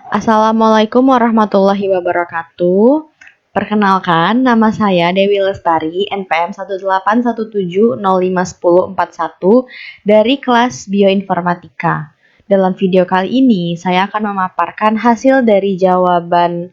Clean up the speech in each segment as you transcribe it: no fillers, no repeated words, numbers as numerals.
Assalamualaikum warahmatullahi wabarakatuh. Perkenalkan, nama saya Dewi Lestari, NPM 181705141 dari kelas Bioinformatika. Dalam video kali ini, saya akan memaparkan hasil dari jawaban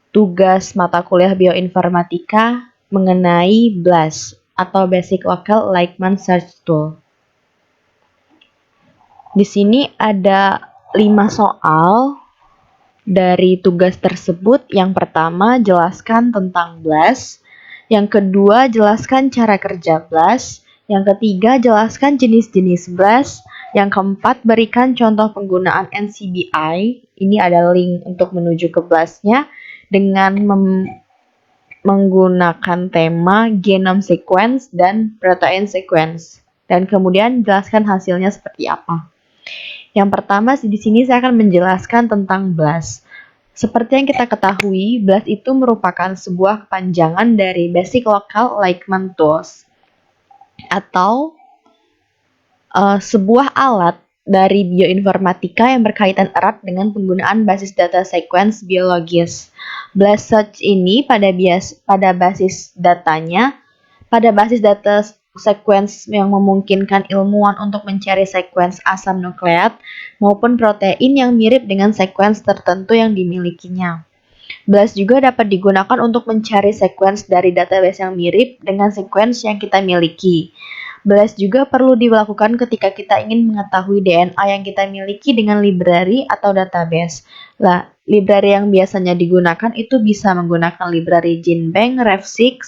tugas mata kuliah Bioinformatika mengenai BLAST atau Basic Local Light-Man Search Tool. Di sini ada 5 soal dari tugas tersebut. Yang pertama, jelaskan tentang BLAST. Yang kedua, jelaskan cara kerja BLAST. Yang ketiga, jelaskan jenis-jenis BLAST. Yang keempat, berikan contoh penggunaan NCBI. Ini ada link untuk menuju ke BLAST-nya dengan menggunakan tema genome sequence dan protein sequence. Dan kemudian jelaskan hasilnya seperti apa. Yang pertama, di sini saya akan menjelaskan tentang BLAST. Seperti yang kita ketahui, BLAST itu merupakan sebuah kepanjangan dari Basic Local Light-Man Tools atau sebuah alat dari bioinformatika yang berkaitan erat dengan penggunaan basis data sequence biologis. BLAST search ini pada basis data sequence yang memungkinkan ilmuwan untuk mencari sequence asam nukleat maupun protein yang mirip dengan sequence tertentu yang dimilikinya. BLAST juga dapat digunakan untuk mencari sequence dari database yang mirip dengan sequence yang kita miliki. BLAST juga perlu dilakukan ketika kita ingin mengetahui DNA yang kita miliki dengan library atau database. Library yang biasanya digunakan itu bisa menggunakan library GenBank, RefSeq,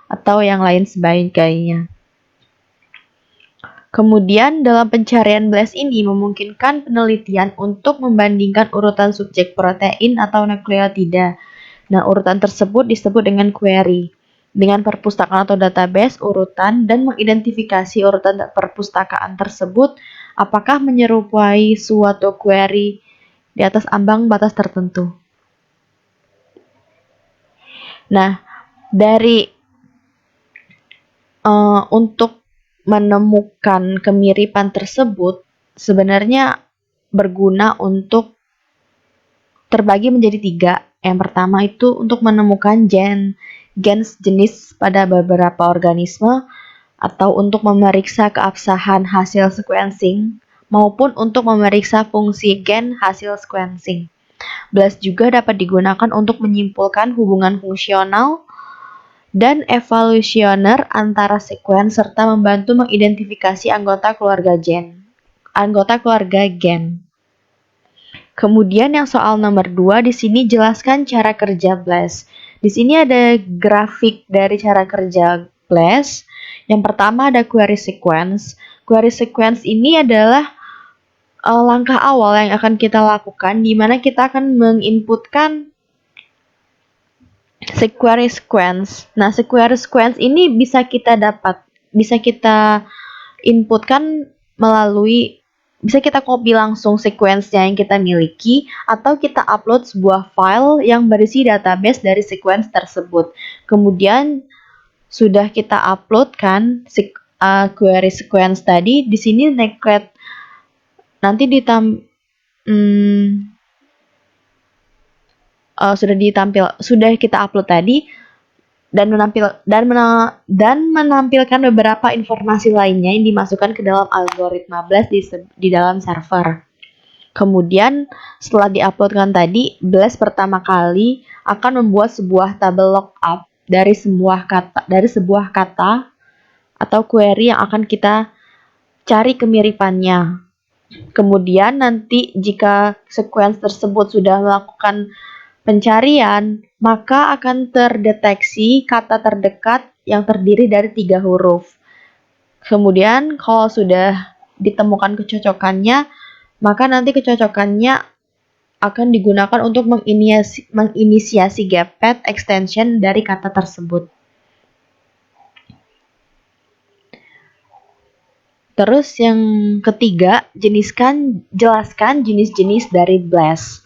atau yang lain sebagainya. Kemudian, dalam pencarian BLAST ini memungkinkan penelitian untuk membandingkan urutan subjek protein atau nukleotida. Nah, urutan tersebut disebut dengan query. Dengan perpustakaan atau database urutan dan mengidentifikasi urutan perpustakaan tersebut apakah menyerupai suatu query di atas ambang batas tertentu. Nah, untuk menemukan kemiripan tersebut sebenarnya berguna untuk terbagi menjadi 3. Yang pertama itu untuk menemukan gens jenis pada beberapa organisme atau untuk memeriksa keabsahan hasil sequencing maupun untuk memeriksa fungsi gen hasil sequencing. BLAST juga dapat digunakan untuk menyimpulkan hubungan fungsional dan evolusioner antara sequence serta membantu mengidentifikasi anggota keluarga gen. Kemudian yang soal nomor 2 di sini jelaskan cara kerja BLAST. Di sini ada grafik dari cara kerja BLAST. Yang pertama ada query sequence. Query sequence ini adalah langkah awal yang akan kita lakukan di mana kita akan menginputkan query sequence. Nah, query sequence ini bisa kita inputkan bisa kita copy langsung sequence-nya yang kita miliki atau kita upload sebuah file yang berisi database dari sequence tersebut. Kemudian sudah kita upload kan query sequence tadi, di sini nanti sudah kita upload tadi dan menampilkan beberapa informasi lainnya yang dimasukkan ke dalam algoritma BLAST di dalam server. Kemudian setelah diuploadkan tadi, BLAST pertama kali akan membuat sebuah tabel lookup dari sebuah kata atau query yang akan kita cari kemiripannya. Kemudian nanti jika sequence tersebut sudah melakukan pencarian, maka akan terdeteksi kata terdekat yang terdiri dari 3 huruf. Kemudian kalau sudah ditemukan kecocokannya, maka nanti kecocokannya akan digunakan untuk menginisiasi gapet extension dari kata tersebut. Terus yang ketiga, jelaskan jenis-jenis dari BLAST.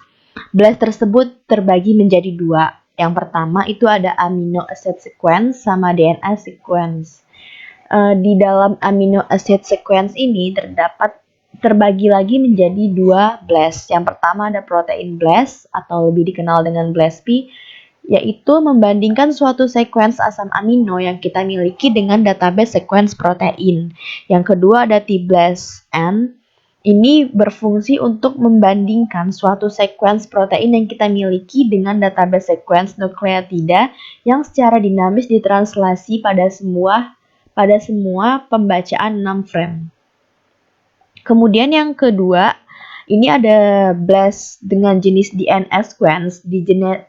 BLAST tersebut terbagi menjadi 2. Yang pertama itu ada amino acid sequence sama DNA sequence. Di dalam amino acid sequence ini terdapat terbagi lagi menjadi dua BLAST. Yang pertama ada protein BLAST atau lebih dikenal dengan BLAST-P, yaitu membandingkan suatu sequence asam amino yang kita miliki dengan database sequence protein. Yang kedua ada T-BLAST-N. Ini berfungsi untuk membandingkan suatu sequence protein yang kita miliki dengan database sequence nukleotida yang secara dinamis ditranslasi pada semua pembacaan 6 frame. Kemudian yang kedua, ini ada BLAST dengan jenis DNA sequence. Di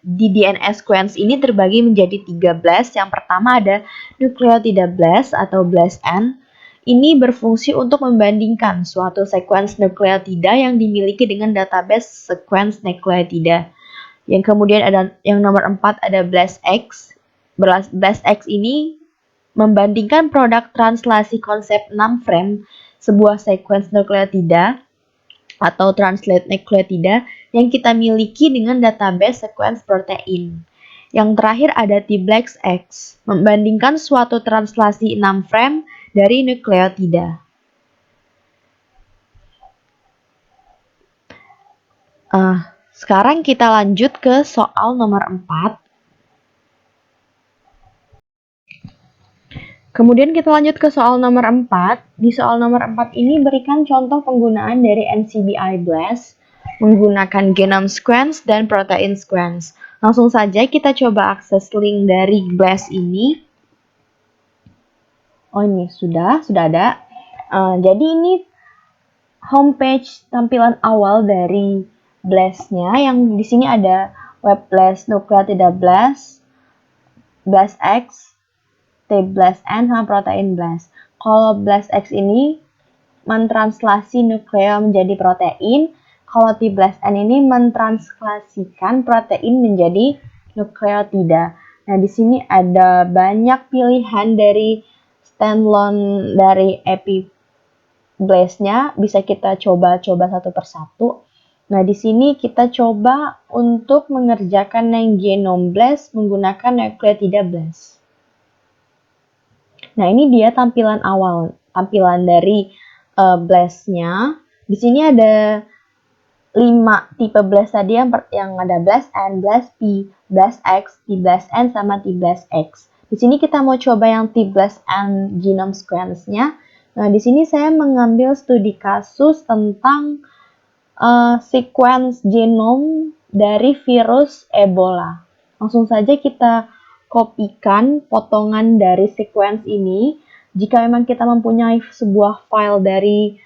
DNA sequence ini terbagi menjadi 3 BLAST. Yang pertama ada nukleotida BLAST atau BLAST-N. Ini berfungsi untuk membandingkan suatu sequence nukleotida yang dimiliki dengan database sequence nukleotida. Yang kemudian ada yang nomor 4 ada BLAST-X. BLAST-X ini membandingkan produk translasi konsep 6 frame sebuah sequence nukleotida atau translate nukleotida yang kita miliki dengan database sequence protein. Yang terakhir ada T-BLAST-X, membandingkan suatu translasi 6 frame dari nukleotida. Sekarang kita lanjut ke soal nomor 4. Kemudian kita lanjut ke soal nomor 4. Di soal nomor 4 ini berikan contoh penggunaan dari NCBI BLAST menggunakan genome sequence dan protein sequence. Langsung saja kita coba akses link dari BLAST ini. Oh, ini sudah ada. Jadi ini homepage tampilan awal dari BLAST-nya yang di sini ada web BLAST, nukleotida BLAST, BLAST-X, T-BLAST-N, sama protein BLAST. Kalau BLAST-X ini mentranslasi nukleom menjadi protein, kalau T-BLAST-N ini mentranslasikan protein menjadi nukleotida. Nah, di sini ada banyak pilihan dari standalone dari epi BLAST-nya, bisa kita coba-coba satu persatu. Nah, di sini kita coba untuk mengerjakan yang genome BLAST menggunakan nukleotida BLAST. Nah, ini dia tampilan awal, tampilan dari BLAST-nya. Di sini ada 5 tipe BLAST tadi yang ada BLAST-N, BLAST-P, BLAST-X, T-BLAST-N, sama T-BLAST-X. Di sini kita mau coba yang T-BLAST-N genome sequence-nya. Nah, di sini saya mengambil studi kasus tentang sequence genome dari virus Ebola. Langsung saja kita kopikan potongan dari sequence ini. Jika memang kita mempunyai sebuah file dari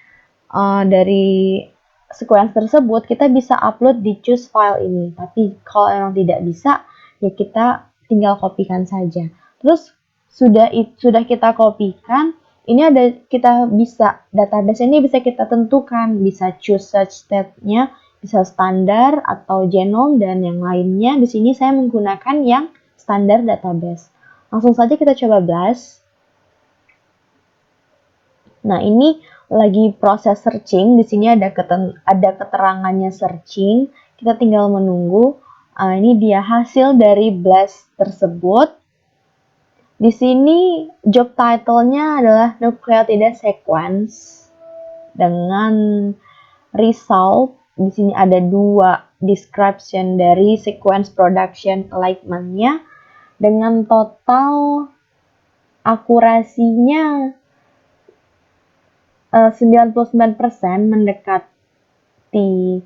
sequence tersebut, kita bisa upload di choose file ini. Tapi kalau memang tidak bisa, ya kita tinggal kopikan saja. Terus sudah kita kopikan, ini ada kita bisa database ini bisa kita tentukan, bisa choose search state-nya, bisa standar atau genome dan yang lainnya. Di sini saya menggunakan yang standar database. Langsung saja kita coba BLAST. Nah, ini lagi proses searching. Di sini ada keterangannya searching. Kita tinggal menunggu. Ini dia hasil dari BLAST tersebut. Di sini job title-nya adalah nucleotide sequence dengan result. Di sini ada 2 description dari sequence production alignment-nya dengan total akurasinya 99% mendekati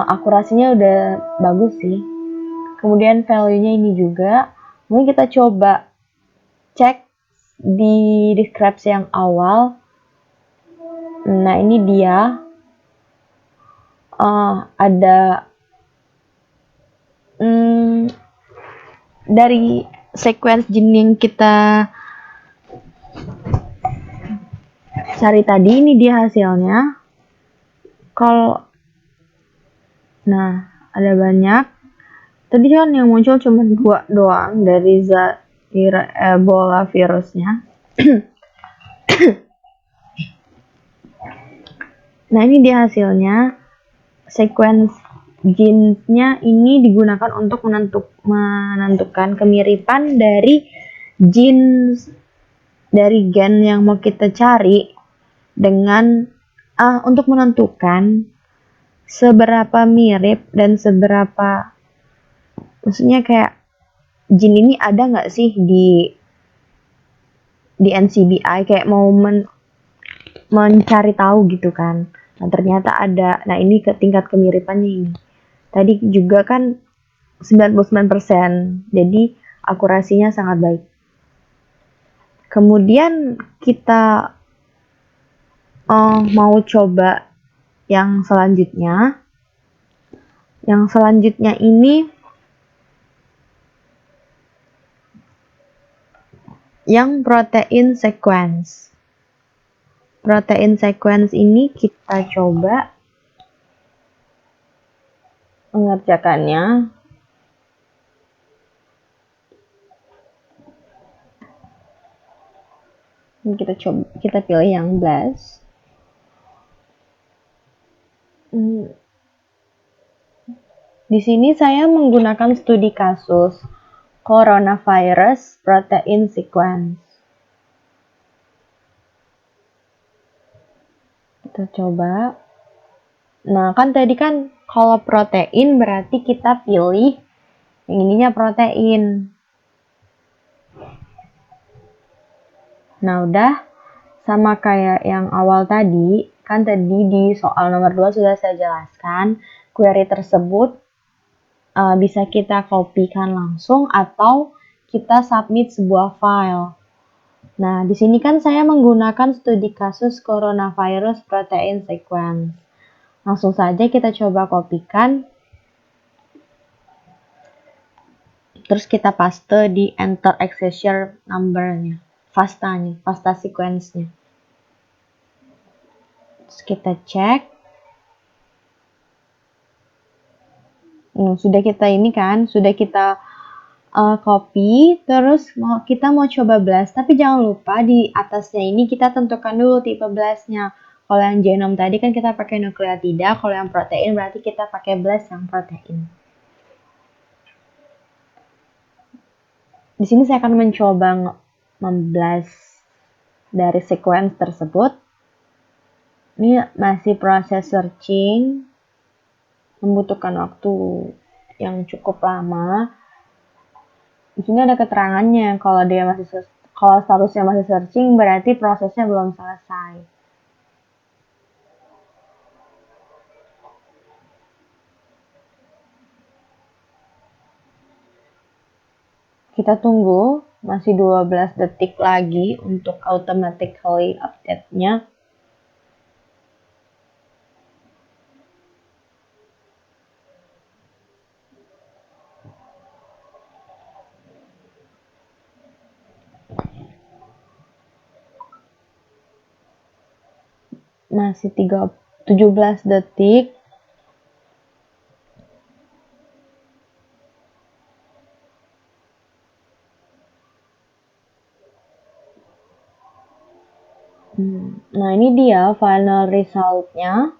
akurasinya udah bagus sih. Kemudian value-nya ini juga. Mungkin kita coba cek di description yang awal. Nah, ini dia. Ada dari sequence gene yang kita cari tadi, ini dia hasilnya. Nah, ada banyak. Tadi kan yang muncul cuma 2 doang dari Ebola virusnya. Nah, ini dia hasilnya. Sequence gene-nya ini digunakan untuk menentukan kemiripan dari gen yang mau kita cari dengan Untuk menentukan seberapa mirip dan seberapa, maksudnya kayak jin ini ada nggak sih di NCBI, kayak mau mencari tahu gitu kan. Nah, ternyata ada. Nah, ini ke tingkat kemiripannya ini. Tadi juga kan 99%. Jadi akurasinya sangat baik. Kemudian kita mau coba yang selanjutnya. Yang selanjutnya ini yang protein sequence. Protein sequence ini kita coba mengerjakannya. Kita pilih yang BLAST. Di sini saya menggunakan studi kasus coronavirus protein sequence. Kita coba. Nah, kan tadi kan kalau protein berarti kita pilih yang ininya protein. Nah, udah sama kayak yang awal tadi, kan tadi di soal nomor 2 sudah saya jelaskan, query tersebut bisa kita kopikan langsung atau kita submit sebuah file. Nah, di sini kan saya menggunakan studi kasus coronavirus protein sequence. Langsung saja kita coba kopikan. Terus kita paste di enter accessor number-nya, FASTA sequence-nya. Terus kita cek. Sudah kita copy, terus kita mau coba blast, tapi jangan lupa di atasnya ini kita tentukan dulu tipe blastnya. Kalau yang genome tadi kan kita pakai nukleotida, kalau yang protein berarti kita pakai blast yang protein. Di sini saya akan mencoba memblast dari sequence tersebut. Ini masih proses searching, membutuhkan waktu yang cukup lama. Di sini ada keterangannya kalau statusnya masih searching berarti prosesnya belum selesai. Kita tunggu masih 12 detik lagi untuk automatically update-nya. Masih 17 detik. Nah, ini dia final result-nya.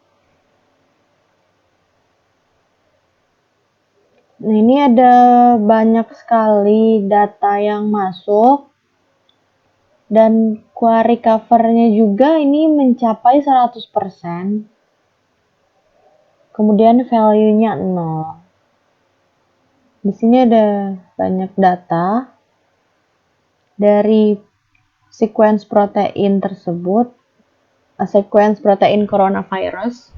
Nah, ini ada banyak sekali data yang masuk. Dan query cover-nya juga ini mencapai 100%. Kemudian value-nya 0. Di sini ada banyak data dari sequence protein tersebut, sequence protein coronavirus.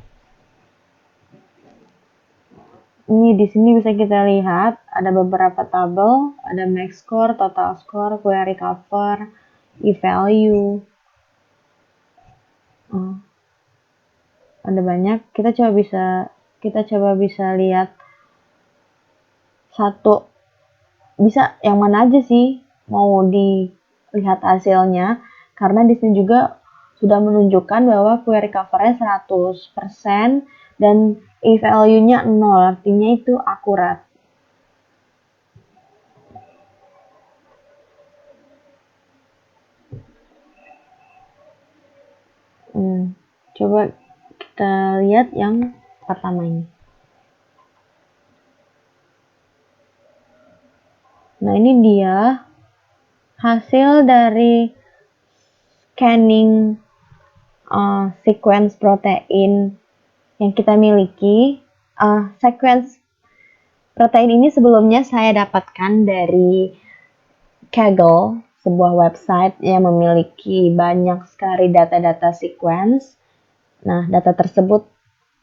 Ini di sini bisa kita lihat ada beberapa tabel, ada max score, total score, query cover, e-value. Ada banyak. Kita coba bisa lihat satu, bisa yang mana aja sih mau dilihat hasilnya, karena di sini juga sudah menunjukkan bahwa query covernya 100% dan e-value-nya 0, artinya itu akurat. Coba kita lihat yang pertama ini. Nah, ini dia hasil dari scanning sequence protein yang kita miliki. Sequence protein ini sebelumnya saya dapatkan dari Kaggle, sebuah website yang memiliki banyak sekali data-data sequence. Nah, data tersebut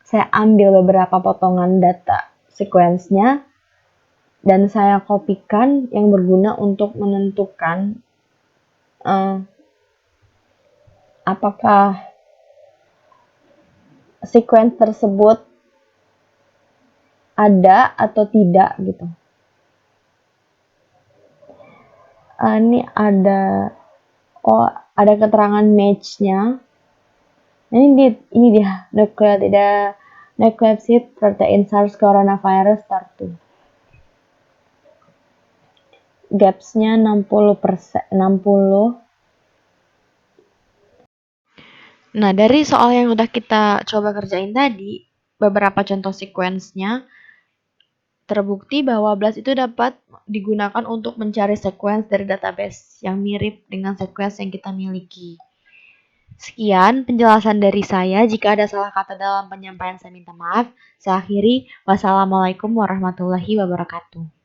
saya ambil beberapa potongan data sequence-nya dan saya kopikan yang berguna untuk menentukan apakah sequence tersebut ada atau tidak gitu. Ini ada keterangan match-nya. Ini dia nucleotide protein SARS coronavirus SARS-2. Gaps-nya 60%. Nah, dari soal yang udah kita coba kerjain tadi, beberapa contoh sequence-nya terbukti bahwa BLAST itu dapat digunakan untuk mencari sequence dari database yang mirip dengan sequence yang kita miliki. Sekian penjelasan dari saya. Jika ada salah kata dalam penyampaian, saya minta maaf. Saya akhiri. Wassalamualaikum warahmatullahi wabarakatuh.